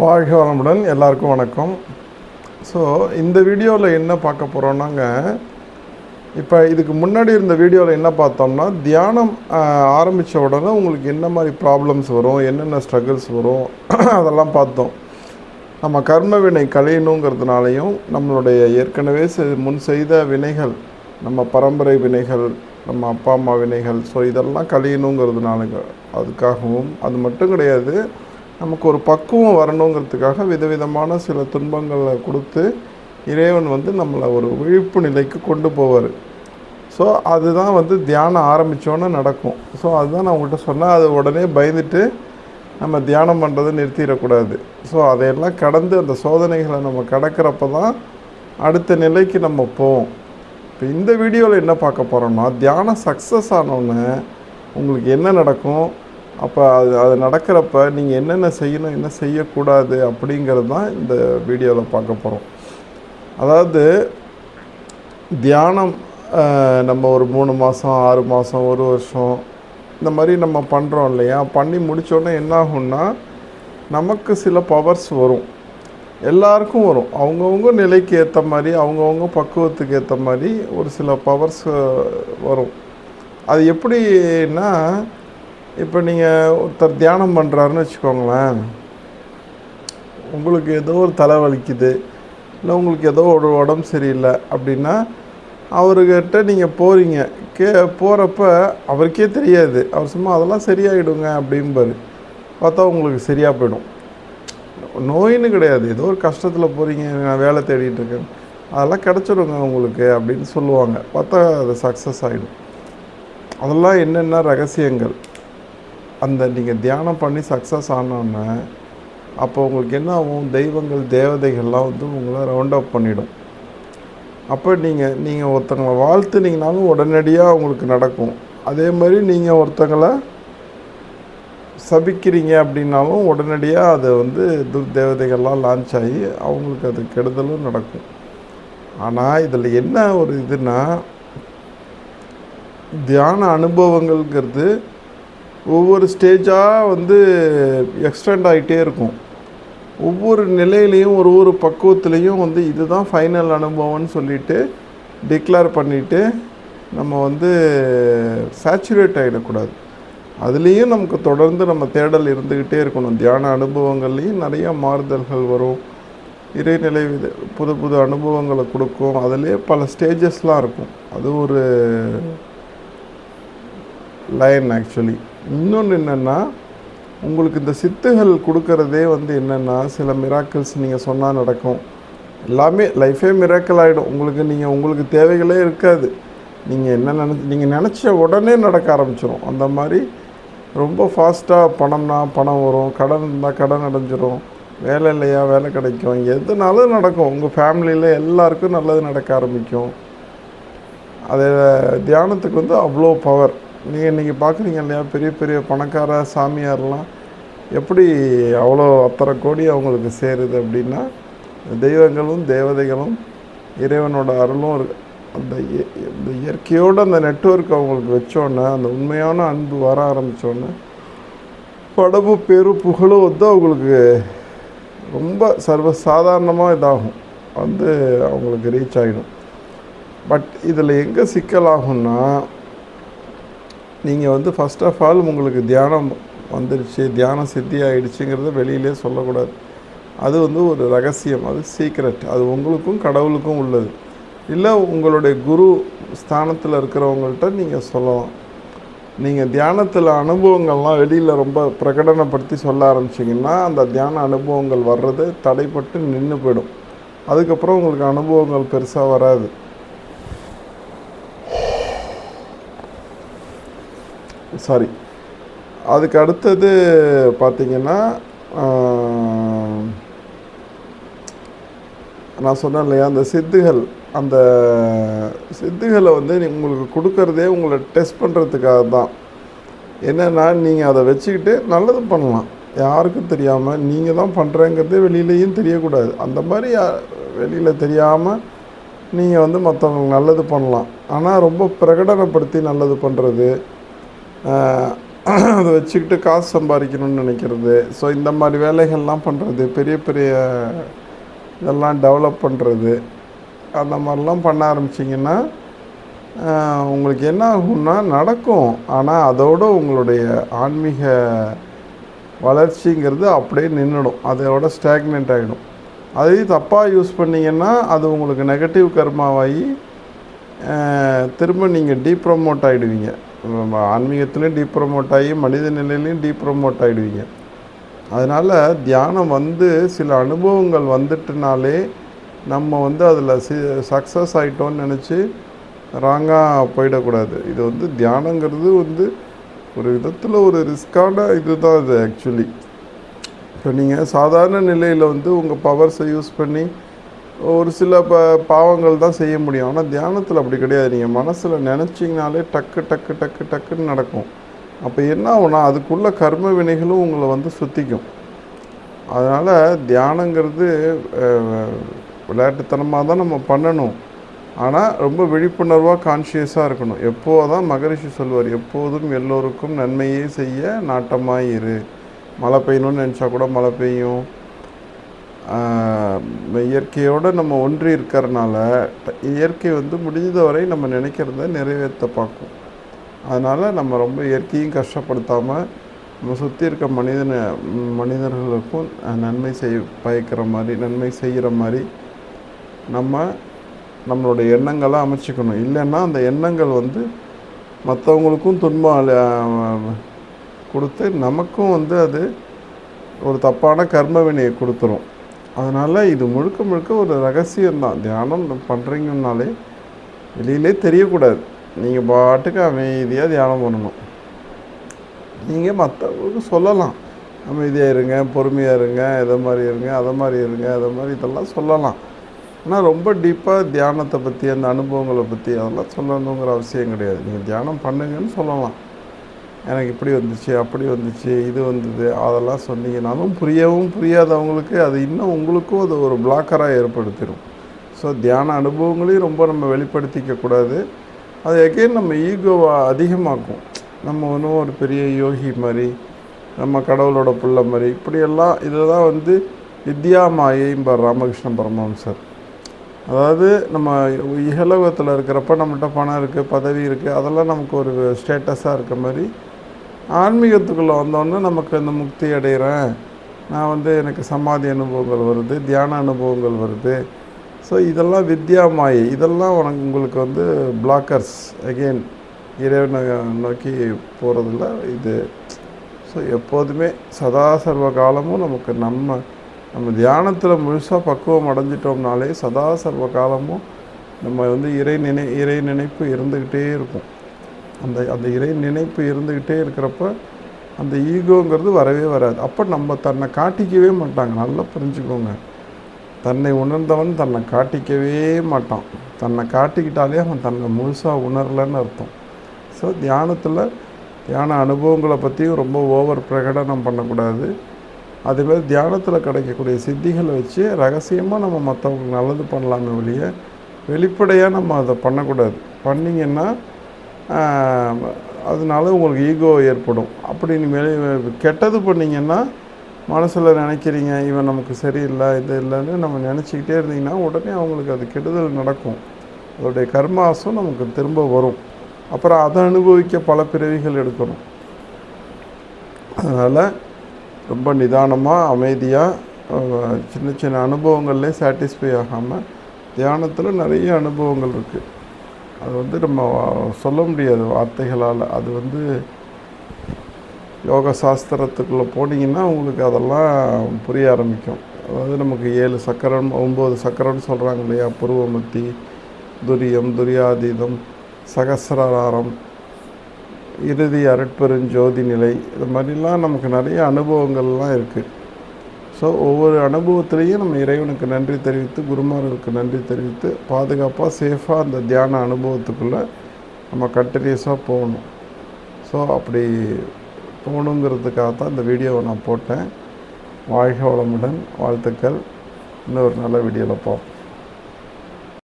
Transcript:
வாழ்க வளமுடன். எல்லாருக்கும் வணக்கம். ஸோ இந்த வீடியோவில் என்ன பார்க்க போகிறோம்னாங்க, இப்போ இதுக்கு முன்னாடி இருந்த வீடியோவில் என்ன பார்த்தோம்னா, தியானம் ஆரம்பித்த உடனே உங்களுக்கு என்ன மாதிரி ப்ராப்ளம்ஸ் வரும், என்னென்ன ஸ்ட்ரகிள்ஸ் வரும் அதெல்லாம் பார்த்தோம். நம்ம கர்ம வினை களையணுங்கிறதுனாலையும், நம்மளுடைய ஏற்கனவே முன் செய்த வினைகள், நம்ம பரம்பரை வினைகள், நம்ம அப்பா அம்மா வினைகள், ஸோ இதெல்லாம் களையணுங்கிறதுனால அதுக்காகவும், அது மட்டும் கிடையாது, நமக்கு ஒரு பக்குவம் வரணுங்கிறதுக்காக விதவிதமான சில துன்பங்களை கொடுத்து இறைவன் நம்மளை ஒரு விழிப்பு நிலைக்கு கொண்டு போவார். ஸோ அதுதான் தியானம் ஆரம்பித்தோன்னே நடக்கும். ஸோ அதுதான் நான் உங்கள்கிட்ட சொன்னேன். அது உடனே பயந்துட்டு நம்ம தியானம் பண்ணுறதை நிறுத்திடக்கூடாது. ஸோ அதையெல்லாம் கடந்து அந்த சோதனைகளை நம்ம கடக்கிறப்ப தான் அடுத்த நிலைக்கு நம்ம போவோம். இப்போ இந்த வீடியோவில் என்ன பார்க்க போகிறோம்னா, தியானம் சக்ஸஸ் ஆனோன்னே உங்களுக்கு என்ன நடக்கும், அப்போ அது நடக்கிறப்ப நீங்கள் என்னென்ன செய்யணும், என்ன செய்யக்கூடாது அப்படிங்கிறது தான் இந்த வீடியோவில் பார்க்க போகிறோம். அதாவது தியானம் நம்ம ஒரு 3 மாதம் 6 மாதம் 1 வருஷம் இந்த மாதிரி நம்ம பண்ணுறோம் இல்லையா, பண்ணி முடித்தோடனே என்ன ஆகும்னா, நமக்கு சில பவர்ஸ் வரும். எல்லாருக்கும் வரும். அவங்கவுங்க நிலைக்கு ஏற்ற மாதிரி, அவங்கவுங்க பக்குவத்துக்கு ஏற்ற மாதிரி ஒரு சில பவர்ஸ் வரும். அது எப்படின்னா, இப்போ நீங்கள் ஒருத்தர் தியானம் பண்ணுறாருன்னு வச்சுக்கோங்களேன், உங்களுக்கு ஏதோ ஒரு தலை வலிக்குது, இல்லை உங்களுக்கு ஏதோ ஒரு உடம்பு சரியில்லை அப்படின்னா அவர்கிட்ட நீங்கள் போகிறீங்க. போகிறப்ப அவருக்கே தெரியாது, அவர் சும்மா அதெல்லாம் சரியாயிடுங்க அப்படிம்பார். பார்த்தா உங்களுக்கு சரியாக போயிடும். நோயின்னு கிடையாது, ஏதோ ஒரு கஷ்டத்தில் போகிறீங்க, நான் வேலை தேடிட்டுருக்கேன், அதெல்லாம் கிடச்சிடுங்க உங்களுக்கு அப்படின்னு சொல்லுவாங்க. பார்த்தா அது சக்ஸஸ் ஆகிடும். அதெல்லாம் என்னென்ன ரகசியங்கள். அந்த நீங்கள் தியானம் பண்ணி சக்ஸஸ் ஆனோன்னே அப்போ உங்களுக்கு என்ன ஆகும், தெய்வங்கள் தேவதைகள்லாம் உங்களை ரவுண்ட் அப் பண்ணிடும். அப்போ நீங்கள் ஒருத்தங்களை வாழ்த்துனீங்கனாலும் உடனடியாக உங்களுக்கு நடக்கும். அதே மாதிரி நீங்கள் ஒருத்தங்களை சபிக்கிறீங்க அப்படின்னாலும் உடனடியாக அது துர்தேவதைகள்லாம் லான்ச் ஆகி அவங்களுக்கு அது கெடுதலும் நடக்கும். ஆனால் இதில் என்ன ஒரு இதுனா, தியான அனுபவங்கள்ங்கிறது ஒவ்வொரு ஸ்டேஜாக எக்ஸ்டெண்ட் ஆகிட்டே இருக்கும். ஒவ்வொரு நிலையிலையும் ஒரு பக்குவத்துலேயும் இதுதான் ஃபைனல் அனுபவம்னு சொல்லிவிட்டு டிக்ளேர் பண்ணிவிட்டு நம்ம சேச்சுரேட் ஆகிடக்கூடாது. அதுலேயும் நமக்கு தொடர்ந்து நம்ம தேடல் இருந்துக்கிட்டே இருக்கணும். தியான அனுபவங்கள்லேயும் நிறையா மாறுதல்கள் வரும். இறைநிலை புது புது அனுபவங்களை கொடுக்கும். அதிலே பல ஸ்டேஜஸ்லாம் இருக்கும். அது ஒரு லைன் ஆக்சுவலி. இன்னொன்று என்னென்னா, உங்களுக்கு இந்த சித்துகள் கொடுக்கறதே என்னென்னா, சில மிராக்கிள்ஸ் நீங்கள் சொன்னால் நடக்கும். எல்லாமே லைஃபே மிராக்கிள் ஆகிடும். உங்களுக்கு தேவைகளே இருக்காது. நீங்கள் நினச்ச உடனே நடக்க ஆரம்பிச்சிடும். அந்த மாதிரி ரொம்ப ஃபாஸ்ட்டாக பணம் வரும், கடன் இருந்தால் கடன் அடைஞ்சிரும், வேலை இல்லையா வேலை கிடைக்கும், எதுனாலும் நடக்கும். உங்கள் ஃபேமிலியில் எல்லாருக்கும் நல்லது நடக்க ஆரம்பிக்கும். அது தியானத்துக்கு அவ்வளோ பவர். நீங்கள் இன்றைக்கி பார்க்குறீங்க இல்லையா, பெரிய பெரிய பணக்கார சாமியார்லாம் எப்படி அவ்வளோ அத்தனை கோடி அவங்களுக்கு சேருது அப்படின்னா, தெய்வங்களும் தேவதைகளும் இறைவனோட அருளும் அந்த இயற்கையோடு அந்த நெட்வொர்க் அவங்களுக்கு வச்சோன்னே, அந்த உண்மையான அன்பு வர ஆரம்பித்தோன்னே படப்பு பேரு புகழும் அவங்களுக்கு ரொம்ப சர்வசாதாரணமாக இதாகும், அவங்களுக்கு ரீச் ஆகிடும். பட் இதில் எங்கே சிக்கலாகும்னா, நீங்கள் ஃபஸ்ட் ஆஃப் ஆல் உங்களுக்கு தியானம் வந்துடுச்சு, தியானம் சித்தி ஆகிடுச்சுங்கிறத வெளியிலே சொல்லக்கூடாது. அது ஒரு ரகசியம், அது சீக்ரெட். அது உங்களுக்கும் கடவுளுக்கும் உள்ளது. இல்லை உங்களுடைய குரு ஸ்தானத்தில் இருக்கிறவங்கள்ட்ட நீங்கள் சொல்லலாம். நீங்கள் தியானத்தில் அனுபவங்கள்லாம் வெளியில் ரொம்ப பிரகடனப்படுத்தி சொல்ல ஆரம்பிச்சிங்கன்னா, அந்த தியான அனுபவங்கள் வர்றது தடைப்பட்டு நின்று போயிடும். அதுக்கப்புறம் உங்களுக்கு அனுபவங்கள் பெருசாக வராது. சாரி. அதுக்கு அடுத்தது பார்த்திங்கன்னா, நான் சொன்னேன் இல்லையா, அந்த சித்துகளை உங்களுக்கு கொடுக்கறதே உங்களை டெஸ்ட் பண்ணுறதுக்காக தான். என்னென்னா, நீங்கள் அதை வச்சுக்கிட்டு நல்லது பண்ணலாம், யாருக்கும் தெரியாமல். நீங்கள் தான் பண்ணுறேங்கிறதே வெளியிலையும் தெரியக்கூடாது. அந்த மாதிரி வெளியில் தெரியாமல் நீங்கள் மற்றவங்களுக்கு நல்லது பண்ணலாம். ஆனால் ரொம்ப பிரகடனப்படுத்தி நல்லது பண்ணுறது, அதை வச்சுக்கிட்டு காசு சம்பாதிக்கணும்னு நினைக்கிறது. ஸோ இந்த மாதிரி வேலைகள்லாம் பண்ணுறது, பெரிய பெரிய இதெல்லாம் டெவலப் பண்ணுறது, அந்த மாதிரிலாம் பண்ண ஆரம்பிச்சிங்கன்னா உங்களுக்கு என்ன ஆகும்னா நடக்கும். ஆனால் அதோடு உங்களுடைய ஆன்மீக வளர்ச்சிங்கிறது அப்படியே நின்றுடும், அதோட ஸ்டாக்னெண்ட் ஆகிடும். அதையும் தப்பாக யூஸ் பண்ணிங்கன்னா அது உங்களுக்கு நெகட்டிவ் கர்மாவாகி திரும்ப நீங்கள் டீப்ரமோட் ஆகிடுவீங்க. ஆன்மீகத்துலேயும் டீப்ரமோட் ஆகி மனித நிலையிலையும் டீப்ரமோட் ஆகிடுவீங்க. அதனால் தியானம் சில அனுபவங்கள் வந்துட்டுனாலே நம்ம அதில் சக்ஸஸ் ஆகிட்டோன்னு நினச்சி ராங்காக போயிடக்கூடாது. இது தியானங்கிறது ஒரு விதத்தில் ஒரு ரிஸ்கான இதுதான் இது ஆக்சுவலி. இப்போ நீங்கள் சாதாரண நிலையில் உங்கள் பவர்ஸை யூஸ் பண்ணி ஒரு சில பாவங்கள் தான் செய்ய முடியும். ஆனால் தியானத்தில் அப்படி கிடையாது. நீங்கள் மனசில் நினச்சிங்கனாலே டக்கு டக்கு டக்கு டக்குன்னு நடக்கும். அப்போ என்ன ஆகுனா அதுக்குள்ள கர்ம வினைகளும் உங்களை சுற்றிக்கும். அதனால் தியானங்கிறது விளையாட்டுத்தனமாக தான் நம்ம பண்ணணும். ஆனால் ரொம்ப விழிப்புணர்வாக கான்ஷியஸாக இருக்கணும். எப்போதான் மகரிஷி சொல்வார், எப்போதும் எல்லோருக்கும் நன்மையே செய்ய நாட்டமாக இரு. மழை பெய்யணும்னு நினச்சா கூட மழை பெய்யும். இயற்கையோடு நம்ம ஒன்றி இருக்கிறனால இயற்கை முடிஞ்ச வரை நம்ம நினைக்கிறத நிறைவேற்ற பார்க்கும். அதனால் நம்ம ரொம்ப இயற்கையும் கஷ்டப்படுத்தாமல் நம்ம சுற்றி இருக்க மனிதர்களுக்கும் நன்மை பயக்கிற மாதிரி, நன்மை செய்கிற மாதிரி நம்மளுடைய எண்ணங்களை அமைச்சிக்கணும். இல்லைன்னா அந்த எண்ணங்கள் மற்றவங்களுக்கும் துன்பம் கொடுத்து நமக்கும் அது ஒரு தப்பான கர்ம வினையை கொடுத்துரும். அதனால் இது முழுக்க முழுக்க ஒரு ரகசியம்தான். தியானம் பண்ணுறீங்கன்னாலே வெளியிலே தெரியக்கூடாது. நீங்கள் பாட்டுக்கு அமைதியாக தியானம் பண்ணணும். நீங்கள் மற்றவங்களுக்கு சொல்லலாம், அமைதியாக இருங்க, பொறுமையாக இருங்க, எதை மாதிரி இருங்க, அதை மாதிரி இருங்க, அதை மாதிரி இதெல்லாம் சொல்லலாம். ஆனால் ரொம்ப டீப்பாக தியானத்தை பற்றி, அந்த அனுபவங்களை பற்றி அதெல்லாம் சொல்லணுங்கிற அவசியம் கிடையாது. நீங்கள் தியானம் பண்ணுங்கன்னு சொல்லலாம். எனக்கு இப்படி வந்துச்சு, அப்படி வந்துச்சு, இது வந்தது, அதெல்லாம் சொன்னீங்கன்னாலும் புரியவும் புரியாதவங்களுக்கு அது இன்னும் உங்களுக்கும் அது ஒரு பிளாக்கராக ஏற்படுத்திடும். ஸோ தியான அனுபவங்களையும் ரொம்ப நம்ம வெளிப்படுத்திக்கக்கூடாது. அது எகைன் நம்ம ஈகோவை அதிகமாக்கும். நம்ம ஒன்றும் ஒரு பெரிய யோகி மாதிரி, நம்ம கடவுளோட பிள்ளை மாதிரி, இப்படியெல்லாம் இதுதான் வித்யா மாயைம்பார் ராமகிருஷ்ண பரமஹம்சர். அதாவது நம்ம இகலோகத்தில் இருக்கிறப்ப நம்மள்கிட்ட பணம் இருக்குது, பதவி இருக்குது, அதெல்லாம் நமக்கு ஒரு ஸ்டேட்டஸாக இருக்க மாதிரி, ஆன்மீகத்துக்குள்ளே வந்தோன்னே நமக்கு இந்த முக்தி அடைகிறேன், நான் எனக்கு சமாதி அனுபவங்கள் வருது, தியான அனுபவங்கள் வருது. ஸோ இதெல்லாம் வித்யா மாயை. இதெல்லாம் உங்களுக்கு பிளாக்கர்ஸ் அகெயின் இறைவனை நோக்கி போகிறதில்ல இது. ஸோ எப்போதுமே சதா சர்வ காலமும் நமக்கு நம்ம தியானத்தில் முழுசாக பக்குவம் அடைஞ்சிட்டோம்னாலே சதா சர்வ காலமும் நம்ம இறை நினைப்பு இருந்துக்கிட்டே இருக்கும். அந்த இறை நினைப்பு இருந்துக்கிட்டே இருக்கிறப்ப அந்த ஈகோங்கிறது வரவே வராது. அப்போ நம்ம தன்னை காட்டிக்கவே மாட்டாங்க. நல்லா புரிஞ்சுக்கோங்க, தன்னை உணர்ந்தவன் தன்னை காட்டிக்கவே மாட்டான். தன்னை காட்டிக்கிட்டாலே அவன் தன்னை முழுசாக உணரலைன்னு அர்த்தம். ஸோ தியான அனுபவங்களை பற்றியும் ரொம்ப ஓவர் பிரகடனம் பண்ணக்கூடாது. அதேமாதிரி தியானத்தில் கிடைக்கக்கூடிய சித்திகளை வச்சு ரகசியமாக நம்ம மற்றவங்களுக்கு நல்லது பண்ணலாமே வெளியே வெளிப்படையாக நம்ம அதை பண்ணக்கூடாது. பண்ணிங்கன்னா அதனால உங்களுக்கு ஈகோ ஏற்படும். அப்படி நீங்கள் கெட்டது பண்ணிங்கன்னா மனசில் நினைக்கிறீங்க இவன் நமக்கு சரியில்லை, இது இல்லைன்னு நம்ம நினச்சிக்கிட்டே இருந்தீங்கன்னா உடனே அவங்களுக்கு அது கெடுதல் நடக்கும். அதோடைய கர்மாசம் நமக்கு திரும்ப வரும். அப்புறம் அதை அனுபவிக்க பல பிறவிகள் எடுக்கணும். அதனால் ரொம்ப நிதானமாக அமைதியாக சின்ன சின்ன அனுபவங்கள்லேயே சாட்டிஸ்ஃபை ஆகாமல் தியானத்தில் நிறைய அனுபவங்கள் இருக்குது. அது நம்ம சொல்ல முடியாது வார்த்தைகளால். அது யோக சாஸ்திரத்துக்குள்ளே போனீங்கன்னா உங்களுக்கு அதெல்லாம் புரிய ஆரம்பிக்கும். அதாவது நமக்கு 7 சக்கரம் 9 சக்கரம்னு சொல்கிறாங்க இல்லையா, புருவமத்தி, துரியம், துரியாதீதம், சகசிராரம், இறுதி அருட்பெருஞ்சோதி நிலை, இது மாதிரிலாம் நமக்கு நிறைய அனுபவங்கள்லாம் இருக்குது. ஸோ ஒவ்வொரு அனுபவத்திலையும் நம்ம இறைவனுக்கு நன்றி தெரிவித்து, குருமார்களுக்கு நன்றி தெரிவித்து பாதுகாப்பாக சேஃபாக அந்த தியான அனுபவத்துக்குள்ளே நம்ம கண்டினியூஸாக போகணும். ஸோ அப்படி போகணுங்கிறதுக்காக தான் இந்த வீடியோவை நான் போட்டேன். வாழ்க வளமுடன், வாழ்த்துக்கள். இன்னொரு நல்ல வீடியோவில் பார்ப்போம்.